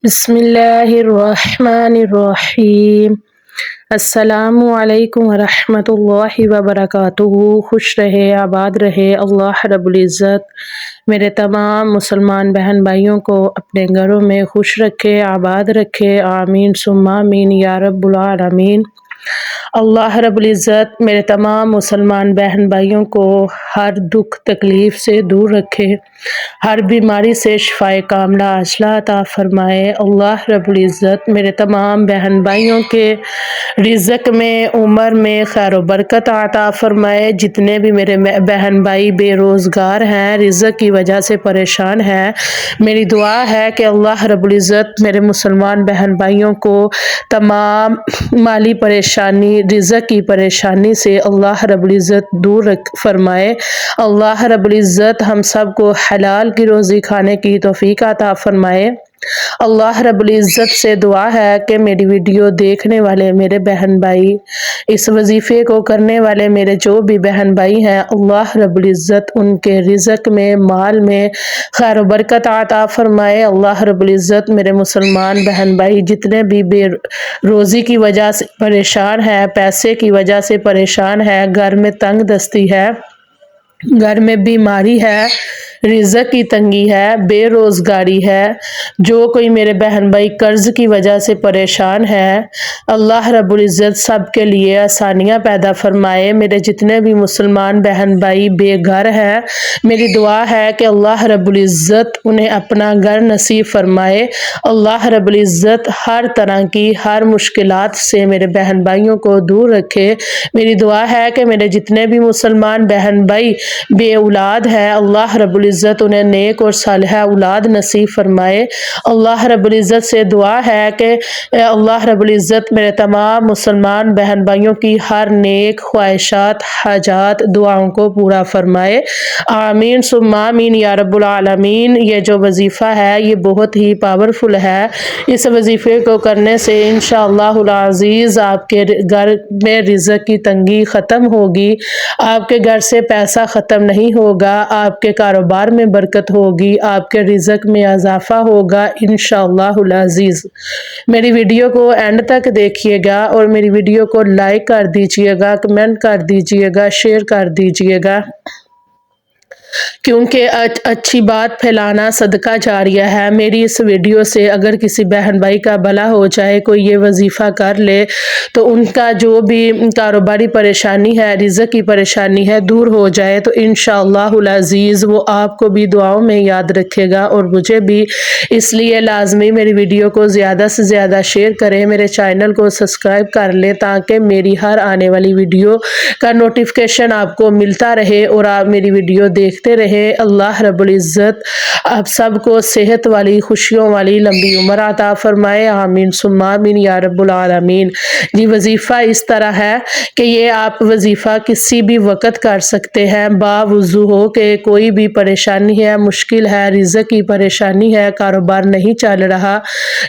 بسم اللہ الرحمن الرحیم۔ السلام علیکم ورحمۃ اللہ وبرکاتہ۔ خوش رہے، آباد رہے اللہ رب العزت میرے تمام مسلمان بہن بھائیوں کو اپنے گھروں میں خوش رکھے، آباد رکھے، آمین ثم آمین یا رب العالمین۔ اللہ رب العزت میرے تمام مسلمان بہن بھائیوں کو ہر دکھ تکلیف سے دور رکھے، ہر بیماری سے شفائے کاملہ عاجلہ عطا فرمائے۔ اللہ رب العزت میرے تمام بہن بھائیوں کے رزق میں، عمر میں خیر و برکت عطا فرمائے۔ جتنے بھی میرے بہن بھائی بے روزگار ہیں، رزق کی وجہ سے پریشان ہیں، میری دعا ہے کہ اللہ رب العزت میرے مسلمان بہن بھائیوں کو تمام مالی پریشانی، رزق کی پریشانی سے اللہ رب العزت دور فرمائے۔ اللہ رب العزت ہم سب کو حلال کی روزی کھانے کی توفیق عطا فرمائے۔ اللہ رب العزت سے دعا ہے کہ میری ویڈیو دیکھنے والے میرے بہن بھائی، اس وظیفے کو کرنے والے میرے جو بھی بہن بھائی ہیں، اللہ رب العزت ان کے رزق میں، مال میں خیر و برکت عطا فرمائے۔ اللہ رب العزت میرے مسلمان بہن بھائی جتنے بھی بے روزی کی وجہ سے پریشان ہیں، پیسے کی وجہ سے پریشان ہیں، گھر میں تنگ دستی ہے، گھر میں بیماری ہے، رزق کی تنگی ہے، بے روزگاری ہے، جو کوئی میرے بہن بھائی قرض کی وجہ سے پریشان ہے، اللہ رب العزت سب کے لیے آسانیاں پیدا فرمائے۔ میرے جتنے بھی مسلمان بہن بھائی بے گھر ہیں، میری دعا ہے کہ اللہ رب العزت انہیں اپنا گھر نصیب فرمائے۔ اللہ رب العزت ہر طرح کی ہر مشکلات سے میرے بہن بھائیوں کو دور رکھے۔ میری دعا ہے کہ میرے جتنے بھی مسلمان بہن بھائی بے اولاد ہے، اللہ رب العزت انہیں نیک اور صالحہ اولاد نصیب فرمائے۔ اللہ رب العزت سے دعا ہے کہ اللہ رب العزت میرے تمام مسلمان بہن بھائیوں کی ہر نیک خواہشات، حاجات، دعاؤں کو پورا فرمائے۔ آمین ثم آمین یا رب العالمین۔ یہ جو وظیفہ ہے یہ بہت ہی پاورفل ہے۔ اس وظیفے کو کرنے سے انشاءاللہ العزیز آپ کے گھر میں رزق کی تنگی ختم ہوگی، آپ کے گھر سے پیسہ ختم نہیں ہوگا، آپ کے کاروبار میں برکت ہوگی، آپ کے رزق میں اضافہ ہوگا انشاءاللہ العزیز۔ میری ویڈیو کو اینڈ تک دیکھیے گا اور میری ویڈیو کو لائک کر دیجیے گا، کمنٹ کر دیجیے گا، شیئر کر دیجیے گا، کیونکہ اچھی بات پھیلانا صدقہ جاریہ ہے۔ میری اس ویڈیو سے اگر کسی بہن بھائی کا بھلا ہو جائے، کوئی یہ وظیفہ کر لے، تو ان کا جو بھی کاروباری پریشانی ہے، رزق کی پریشانی ہے، دور ہو جائے، تو انشاءاللہ العزیز وہ آپ کو بھی دعاؤں میں یاد رکھے گا اور مجھے بھی۔ اس لیے لازمی میری ویڈیو کو زیادہ سے زیادہ شیئر کریں، میرے چینل کو سبسکرائب کر لیں تاکہ میری ہر آنے والی ویڈیو کا نوٹیفیکیشن آپ کو ملتا رہے اور آپ میری ویڈیو دیکھتے رہے۔ اللہ رب العزت آپ سب کو صحت والی، خوشیوں والی لمبی عمر عطا فرمائے۔ آمین ثم آمین یا رب العالمین۔ یہ وظیفہ اس طرح ہے کہ یہ آپ وظیفہ کسی بھی وقت کر سکتے ہیں، باوضو ہو کہ کوئی بھی پریشانی ہے، مشکل ہے، رزق کی پریشانی ہے، کاروبار نہیں چل رہا،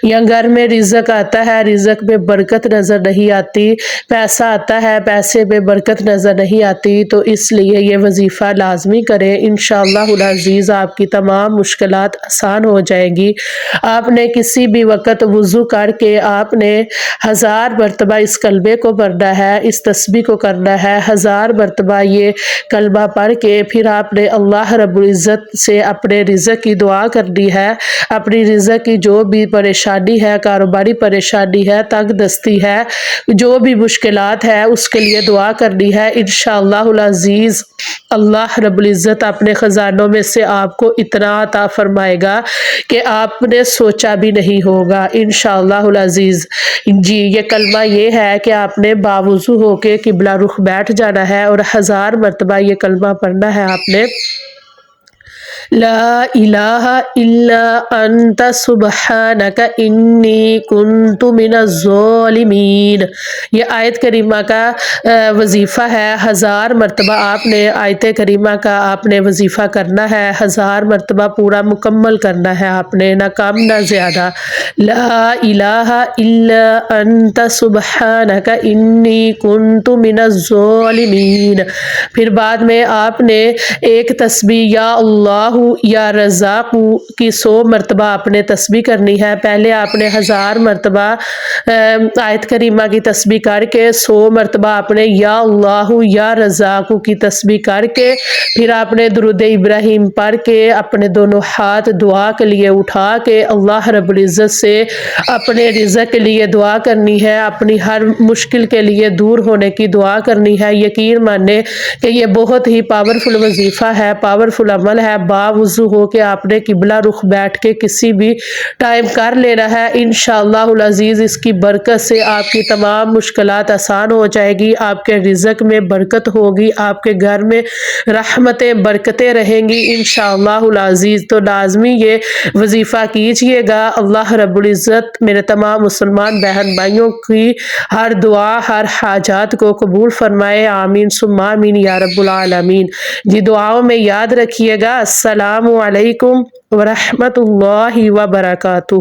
یا گھر میں رزق آتا ہے، رزق میں برکت نظر نہیں آتی، پیسہ آتا ہے، پیسے میں برکت نظر نہیں آتی، تو اس لیے یہ وظیفہ لازمی کریں۔ انشاءاللہ العزیز آپ کی تمام مشکلات آسان ہو جائیں گی۔ آپ نے کسی بھی وقت وضو کر کے آپ نے 1000 مرتبہ اس کلمے کو پڑھنا ہے، اس تسبیح کو کرنا ہے، 1000 مرتبہ یہ کلمہ پڑھ کے پھر آپ نے اللہ رب العزت سے اپنے رزق کی دعا کرنی ہے، اپنی رزق کی جو بھی پریشانی ہے، کاروباری پریشانی ہے، تنگ دستی ہے، جو بھی مشکلات ہے، اس کے لیے دعا کرنی ہے۔ انشاءاللہ العزیز اللہ رب العزت اپنے خزانوں میں سے آپ کو اتنا عطا فرمائے گا کہ آپ نے سوچا بھی نہیں ہوگا انشاءاللہ العزیز۔ جی یہ کلمہ یہ ہے کہ آپ نے باوضو ہو کے قبلہ رخ بیٹھ جانا ہے اور 1000 مرتبہ یہ کلمہ پڑھنا ہے آپ نے۔ لا الہ الا انت سبحانک انی کنت من الظالمین۔ یہ آیت کریمہ کا وظیفہ ہے۔ 1000 مرتبہ آپ نے آیت کریمہ کا آپ نے وظیفہ کرنا ہے، 1000 مرتبہ پورا مکمل کرنا ہے آپ نے، نہ کم نہ زیادہ۔ لا الہ الا انت سبحانک انی کنت من الظالمین۔ پھر بعد میں آپ نے ایک تسبیح یا اللہ یا رزاق کی 100 مرتبہ آپ نے تسبیح کرنی ہے۔ پہلے آپ نے 1000 مرتبہ آیت کریمہ کی تسبیح کر کے 100 مرتبہ آپ نے یا اللہ یا رزاق کی تسبیح کر کے پھر آپ نے درود ابراہیم پڑھ کے اپنے دونوں ہاتھ دعا کے لیے اٹھا کے اللہ رب العزت سے اپنے رزق کے لیے دعا کرنی ہے، اپنی ہر مشکل کے لیے دور ہونے کی دعا کرنی ہے۔ یقین مانے کہ یہ بہت ہی پاورفل وظیفہ ہے، پاورفل عمل ہے۔ باوضو ہو کے آپ نے قبلہ رخ بیٹھ کے کسی بھی ٹائم کر لینا ہے۔ انشاءاللہ العزیز اس کی برکت سے آپ کی تمام مشکلات آسان ہو جائے گی، آپ کے رزق میں برکت ہوگی، آپ کے گھر میں رحمتیں برکتیں رہیں گی انشاءاللہ العزیز۔ تو لازمی یہ وظیفہ کیجئے گا۔ اللہ رب العزت میرے تمام مسلمان بہن بھائیوں کی ہر دعا ہر حاجات کو قبول فرمائے، آمین ثم آمین یا رب العالمین۔ جی دعاؤں میں یاد رکھیے گا۔ السلام علیکم ورحمۃ اللہ وبرکاتہ۔